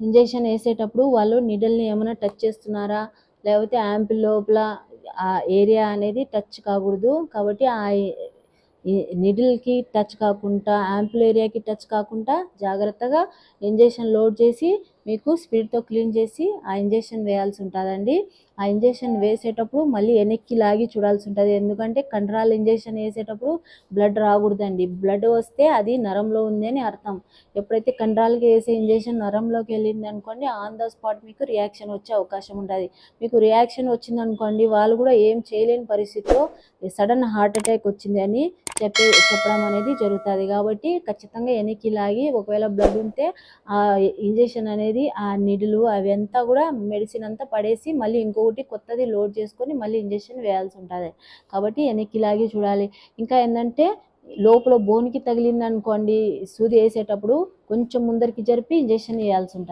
Injection వేసేటప్పుడు వాళ్ళు నీడిల్ని ఏమైనా టచ్ చేస్తున్నారా, లేకపోతే యాంపిల్ లోపల ఆ ఏరియా అనేది టచ్ కాకూడదు. కాబట్టి ఆ నీడిల్కి టచ్ కాకుండా, యాంపిల్ ఏరియాకి టచ్ కాకుండా జాగ్రత్తగా ఇంజెక్షన్ లోడ్ చేసి మీకు స్పీడ్తో క్లీన్ చేసి ఆ ఇంజెక్షన్ వేయాల్సి ఉంటుందండి. ఆ ఇంజెక్షన్ వేసేటప్పుడు మళ్ళీ వెనక్కి లాగి చూడాల్సి ఉంటుంది. ఎందుకంటే కండరాల ఇంజెక్షన్ వేసేటప్పుడు బ్లడ్ రాకూడదండి. బ్లడ్ వస్తే అది నరంలో ఉంది అని అర్థం. ఎప్పుడైతే కండరాలకి వేసే ఇంజెక్షన్ నరంలోకి వెళ్ళింది అనుకోండి, ఆన్ ద స్పాట్ మీకు రియాక్షన్ వచ్చే అవకాశం ఉంటుంది. మీకు రియాక్షన్ వచ్చిందనుకోండి, వాళ్ళు కూడా ఏం చేయలేని పరిస్థితిలో సడన్ హార్ట్ అటాక్ వచ్చింది అని చెప్పడం అనేది జరుగుతుంది. కాబట్టి ఖచ్చితంగా వెనక్కి లాగి ఒకవేళ బ్లడ్ ఉంటే ఆ ఇంజెక్షన్ అనేది ఆ నీడిలు అవి అంతా కూడా మెడిసిన్ అంతా పడేసి మళ్ళీ ఇంకొకటి కొత్తది లోడ్ చేసుకొని మళ్ళీ ఇంజెక్షన్ వేయాల్సి ఉంటుంది. కాబట్టి వెనక్కి లాగి చూడాలి. ఇంకా ఏంటంటే లోపల బోన్కి తగిలింది అనుకోండి, సూది వేసేటప్పుడు కొంచెం ముందరికి జరిపి ఇంజెక్షన్ వేయాల్సి ఉంటుంది.